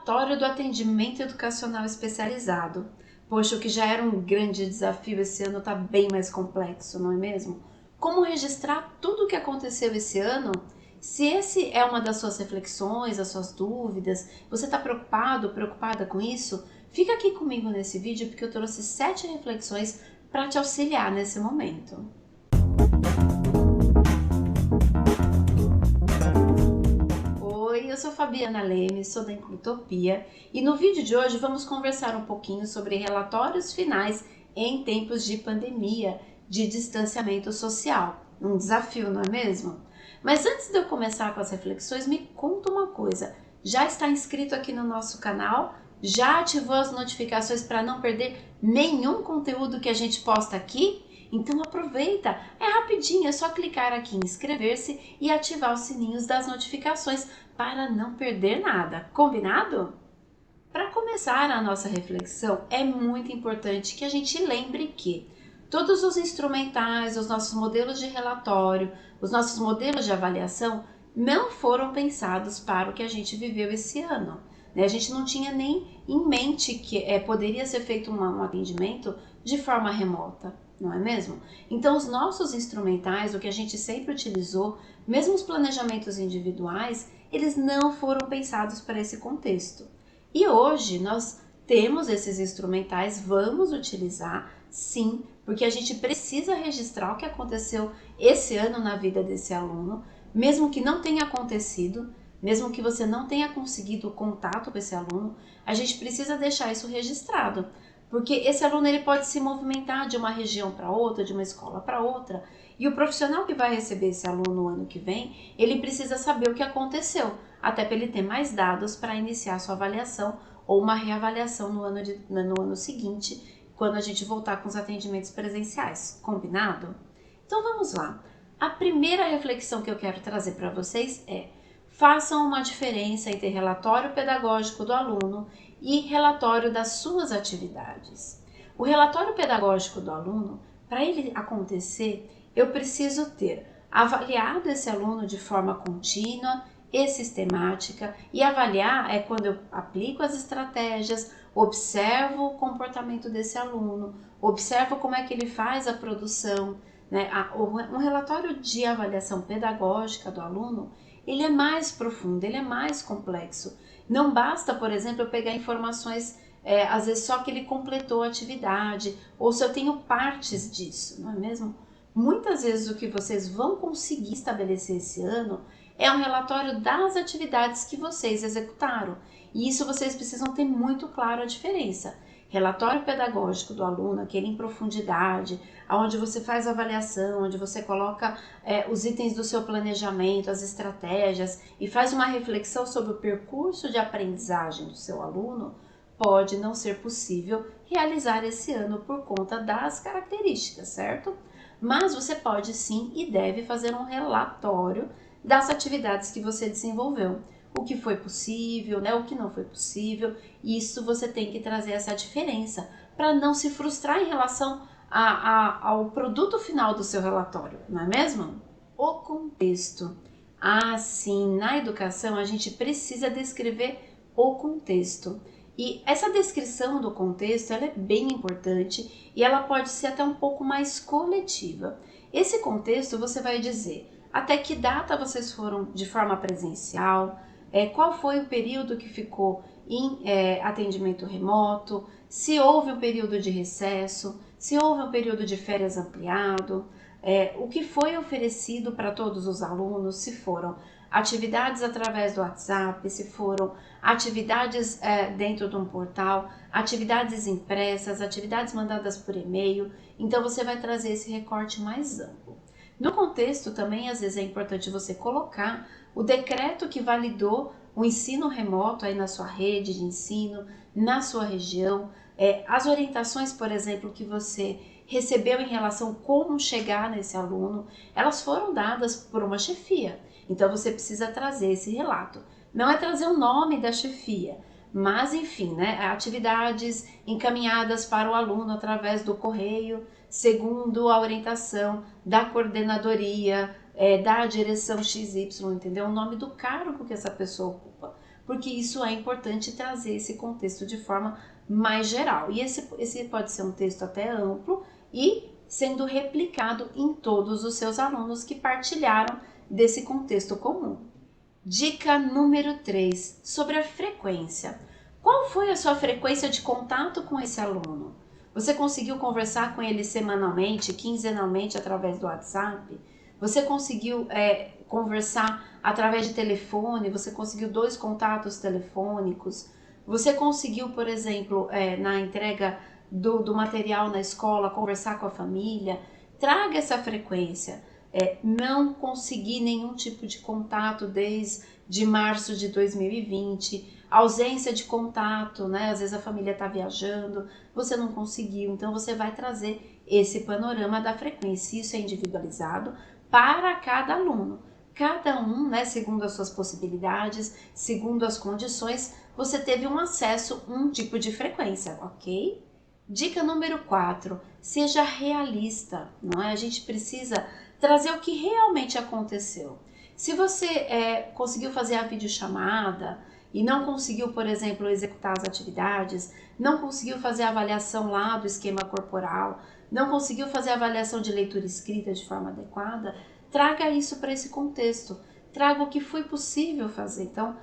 relatório do atendimento educacional especializado. Poxa, o que já era um grande desafio esse ano está bem mais complexo, não é mesmo? Como registrar tudo o que aconteceu esse ano? Se esse é uma das suas reflexões, as suas dúvidas, você está preocupado, preocupada com isso? Fica aqui comigo nesse vídeo porque eu trouxe 7 reflexões para te auxiliar nesse momento. Oi, eu sou Fabiana Leme, sou da Inclutopia e no vídeo de hoje vamos conversar um pouquinho sobre relatórios finais em tempos de pandemia, de distanciamento social. Um desafio, não é mesmo? Mas antes de eu começar com as reflexões, me conta uma coisa. Já está inscrito aqui no nosso canal? Já ativou as notificações para não perder nenhum conteúdo que a gente posta aqui? Então aproveita, é rapidinho, é só clicar aqui em inscrever-se e ativar os sininhos das notificações para não perder nada, combinado? Para começar a nossa reflexão, é muito importante que a gente lembre que todos os instrumentais, os nossos modelos de relatório, os nossos modelos de avaliação não foram pensados para o que a gente viveu esse ano. A gente não tinha nem em mente que poderia ser feito um atendimento de forma remota, não é mesmo? Então, os nossos instrumentais, o que a gente sempre utilizou, mesmo os planejamentos individuais, eles não foram pensados para esse contexto. E hoje nós temos esses instrumentais, vamos utilizar sim, porque a gente precisa registrar o que aconteceu esse ano na vida desse aluno, mesmo que não tenha acontecido, mesmo que você não tenha conseguido contato com esse aluno, a gente precisa deixar isso registrado, porque esse aluno ele pode se movimentar de uma região para outra, de uma escola para outra, e o profissional que vai receber esse aluno no ano que vem, ele precisa saber o que aconteceu, até para ele ter mais dados para iniciar sua avaliação ou uma reavaliação no ano seguinte, quando a gente voltar com os atendimentos presenciais, combinado? Então vamos lá. A primeira reflexão que eu quero trazer para vocês é: façam uma diferença entre relatório pedagógico do aluno e relatório das suas atividades. O relatório pedagógico do aluno, para ele acontecer, eu preciso ter avaliado esse aluno de forma contínua e sistemática, e avaliar é quando eu aplico as estratégias, observo o comportamento desse aluno, observo como é que ele faz a produção, né? Um relatório de avaliação pedagógica do aluno, ele é mais profundo, ele é mais complexo. Não basta, por exemplo, eu pegar informações, às vezes só que ele completou a atividade, ou se eu tenho partes disso, não é mesmo? Muitas vezes o que vocês vão conseguir estabelecer esse ano é um relatório das atividades que vocês executaram. E isso vocês precisam ter muito claro a diferença. Relatório pedagógico do aluno, aquele em profundidade, onde você faz a avaliação, onde você coloca os itens do seu planejamento, as estratégias e faz uma reflexão sobre o percurso de aprendizagem do seu aluno, pode não ser possível realizar esse ano por conta das características, certo? Mas você pode sim e deve fazer um relatório das atividades que você desenvolveu. O que foi possível, né? O que não foi possível. Isso você tem que trazer essa diferença para não se frustrar em relação ao produto final do seu relatório, não é mesmo? O contexto. Sim, na educação a gente precisa descrever o contexto. E essa descrição do contexto ela é bem importante e ela pode ser até um pouco mais coletiva. Esse contexto você vai dizer até que data vocês foram de forma presencial, qual foi o período que ficou em atendimento remoto, se houve um período de recesso, se houve um período de férias ampliado, o que foi oferecido para todos os alunos, se foram atividades através do WhatsApp, se foram atividades dentro de um portal, atividades impressas, atividades mandadas por e-mail. Então você vai trazer esse recorte mais amplo. No contexto também, às vezes é importante você colocar o decreto que validou o ensino remoto aí na sua rede de ensino, na sua região, as orientações, por exemplo, que você recebeu em relação a como chegar nesse aluno, elas foram dadas por uma chefia. Então você precisa trazer esse relato. Não é trazer o nome da chefia, mas enfim, né, atividades encaminhadas para o aluno através do correio, segundo a orientação da coordenadoria, da direção XY, entendeu? O nome do cargo que essa pessoa ocupa. porque isso é importante trazer esse contexto de forma mais geral. E esse pode ser um texto até amplo e sendo replicado em todos os seus alunos que partilharam desse contexto comum. Dica número 3, sobre a frequência. Qual foi a sua frequência de contato com esse aluno? Você conseguiu conversar com ele semanalmente, quinzenalmente através do WhatsApp? Você conseguiu conversar através de telefone? Você conseguiu 2 contatos telefônicos? Você conseguiu, por exemplo, na entrega do material na escola, conversar com a família? Traga essa frequência. Não consegui nenhum tipo de contato desde março de 2020, ausência de contato, né? Às vezes a família está viajando, você não conseguiu, então você vai trazer esse panorama da frequência. Isso é individualizado para cada aluno. Cada um, né, segundo as suas possibilidades, segundo as condições, você teve um acesso, um tipo de frequência, ok? Dica número 4, seja realista, não é? A gente precisa trazer o que realmente aconteceu. Se você conseguiu fazer a videochamada e não conseguiu, por exemplo, executar as atividades, não conseguiu fazer a avaliação lá do esquema corporal, não conseguiu fazer a avaliação de leitura escrita de forma adequada, traga isso para esse contexto, traga o que foi possível fazer. Então,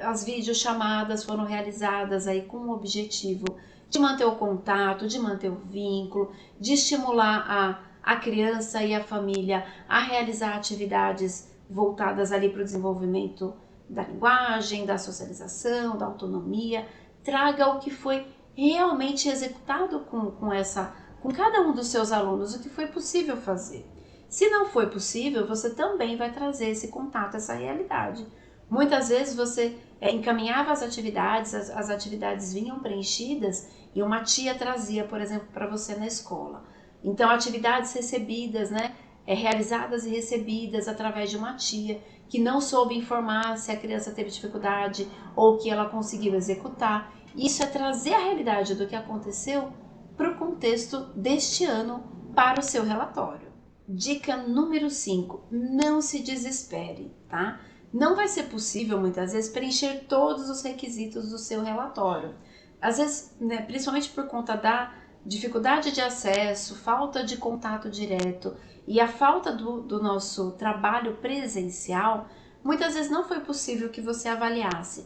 as videochamadas foram realizadas aí com o objetivo de manter o contato, de manter o vínculo, de estimular a criança e a família a realizar atividades voltadas ali para o desenvolvimento da linguagem, da socialização, da autonomia. Traga o que foi realmente executado com cada um dos seus alunos, o que foi possível fazer. Se não foi possível, você também vai trazer esse contato, essa realidade. Muitas vezes você encaminhava as atividades vinham preenchidas e uma tia trazia, por exemplo, para você na escola. Então, atividades recebidas, né, realizadas e recebidas através de uma tia que não soube informar se a criança teve dificuldade ou que ela conseguiu executar. Isso é trazer a realidade do que aconteceu para o contexto deste ano para o seu relatório. Dica número 5, não se desespere, tá? Não vai ser possível, muitas vezes, preencher todos os requisitos do seu relatório. Às vezes, né, principalmente por conta da dificuldade de acesso, falta de contato direto e a falta do nosso trabalho presencial, muitas vezes não foi possível que você avaliasse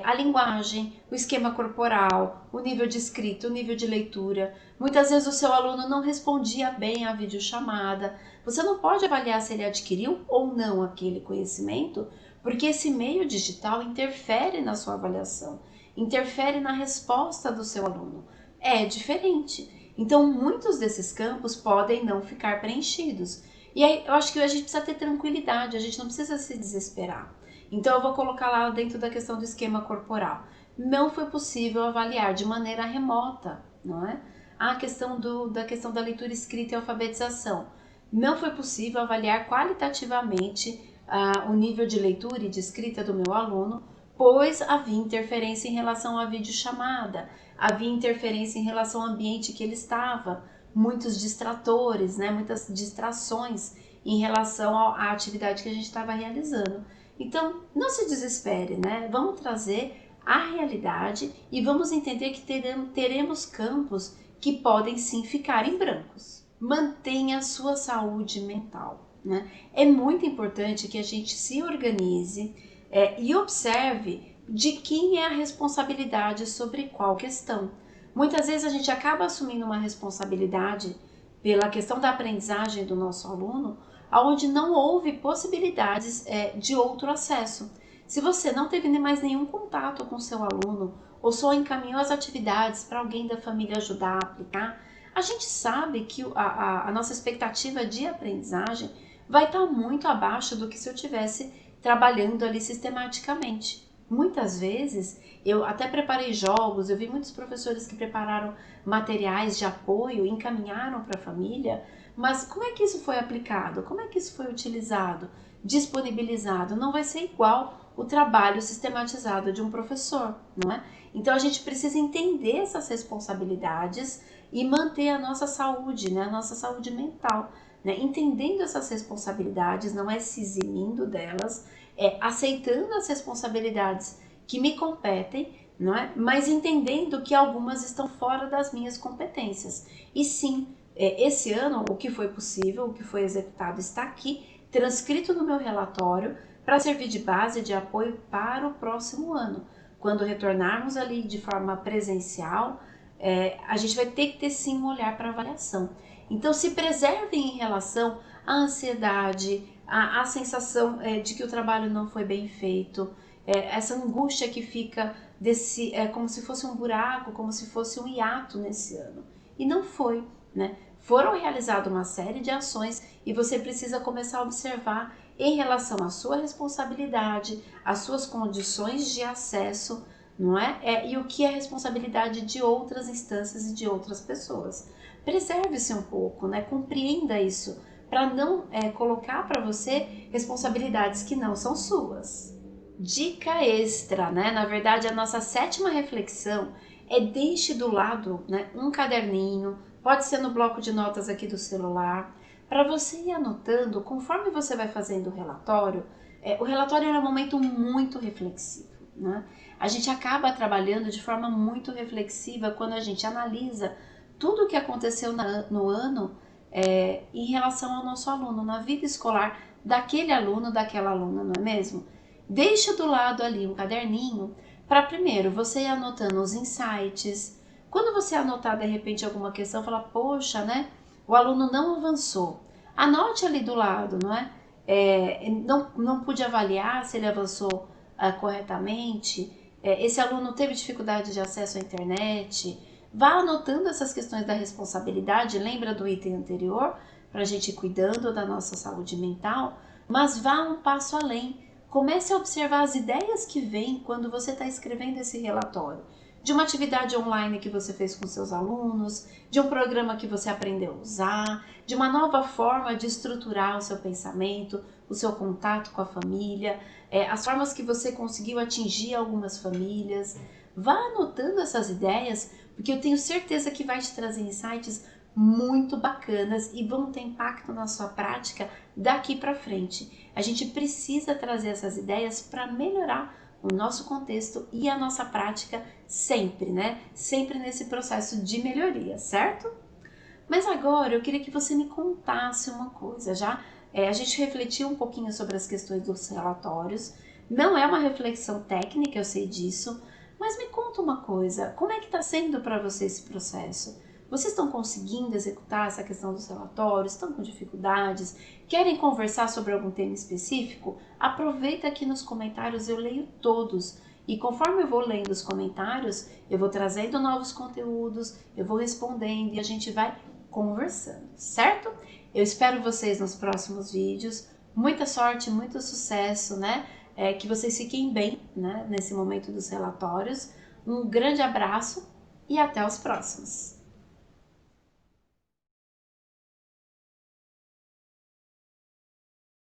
a linguagem, o esquema corporal, o nível de escrita, o nível de leitura. Muitas vezes o seu aluno não respondia bem à videochamada. Você não pode avaliar se ele adquiriu ou não aquele conhecimento, porque esse meio digital interfere na sua avaliação, interfere na resposta do seu aluno. É diferente. Então, muitos desses campos podem não ficar preenchidos. E aí, eu acho que a gente precisa ter tranquilidade, a gente não precisa se desesperar. Então, eu vou colocar lá dentro da questão do esquema corporal. Não foi possível avaliar de maneira remota, não é? A questão da questão da leitura escrita e alfabetização. Não foi possível avaliar qualitativamente o nível de leitura e de escrita do meu aluno, pois havia interferência em relação à videochamada, havia interferência em relação ao ambiente que ele estava, muitos distratores, né, muitas distrações em relação à atividade que a gente estava realizando. Então, não se desespere, né? Vamos trazer a realidade e vamos entender que teremos campos que podem sim ficar em brancos. Mantenha a sua saúde mental, né? É muito importante que a gente se organize e observe de quem é a responsabilidade sobre qual questão. Muitas vezes a gente acaba assumindo uma responsabilidade pela questão da aprendizagem do nosso aluno, onde não houve possibilidades de outro acesso. Se você não teve mais nenhum contato com seu aluno ou só encaminhou as atividades para alguém da família ajudar a aplicar, a gente sabe que a nossa expectativa de aprendizagem vai estar muito abaixo do que se eu tivesse trabalhando ali sistematicamente. Muitas vezes, eu até preparei jogos, eu vi muitos professores que prepararam materiais de apoio, encaminharam para a família, mas como é que isso foi aplicado? Como é que isso foi utilizado, disponibilizado? Não vai ser igual o trabalho sistematizado de um professor, não é? Então a gente precisa entender essas responsabilidades e manter a nossa saúde, né? A nossa saúde mental, né? Entendendo essas responsabilidades, não é se eximindo delas, é aceitando as responsabilidades que me competem, não é? Mas entendendo que algumas estão fora das minhas competências. E sim, esse ano o que foi possível, o que foi executado está aqui, transcrito no meu relatório, para servir de base de apoio para o próximo ano. Quando retornarmos ali de forma presencial, a gente vai ter que ter sim um olhar para avaliação. Então se preservem em relação à ansiedade, à sensação de que o trabalho não foi bem feito, essa angústia que fica como se fosse um buraco, como se fosse um hiato nesse ano. E não foi, né? Foram realizadas uma série de ações e você precisa começar a observar em relação à sua responsabilidade, às suas condições de acesso, não é? E o que é responsabilidade de outras instâncias e de outras pessoas. Preserve-se um pouco, né? Compreenda isso, para não colocar para você responsabilidades que não são suas. Dica extra, né? Na verdade, a nossa sétima reflexão é deixe do lado, né, um caderninho, pode ser no bloco de notas aqui do celular, para você ir anotando conforme você vai fazendo o relatório. O relatório é um momento muito reflexivo, né? A gente acaba trabalhando de forma muito reflexiva quando a gente analisa tudo o que aconteceu no ano em relação ao nosso aluno, na vida escolar daquele aluno, daquela aluna, não é mesmo? Deixa do lado ali um caderninho para primeiro você ir anotando os insights. Quando você anotar de repente alguma questão, falar, poxa, né? O aluno não avançou. Anote ali do lado, não é? Não pude avaliar se ele avançou corretamente. Esse aluno teve dificuldade de acesso à internet. Vá anotando essas questões da responsabilidade. Lembra do item anterior? Para a gente ir cuidando da nossa saúde mental. Mas vá um passo além. Comece a observar as ideias que vêm quando você está escrevendo esse relatório. De uma atividade online que você fez com seus alunos, de um programa que você aprendeu a usar, de uma nova forma de estruturar o seu pensamento, o seu contato com a família, as formas que você conseguiu atingir algumas famílias. Vá anotando essas ideias, porque eu tenho certeza que vai te trazer insights muito bacanas e vão ter impacto na sua prática daqui para frente. A gente precisa trazer essas ideias para melhorar o nosso contexto e a nossa prática sempre, né? Sempre nesse processo de melhoria, certo? Mas agora eu queria que você me contasse uma coisa, já? A gente refletiu um pouquinho sobre as questões dos relatórios. Não é uma reflexão técnica, eu sei disso, mas me conta uma coisa, como é que está sendo para você esse processo? Vocês estão conseguindo executar essa questão dos relatórios? Estão com dificuldades? Querem conversar sobre algum tema específico? Aproveita aqui nos comentários, eu leio todos. E conforme eu vou lendo os comentários, eu vou trazendo novos conteúdos, eu vou respondendo e a gente vai conversando, certo? Eu espero vocês nos próximos vídeos. Muita sorte, muito sucesso, né? Que vocês fiquem bem, né, nesse momento dos relatórios. Um grande abraço e até os próximos!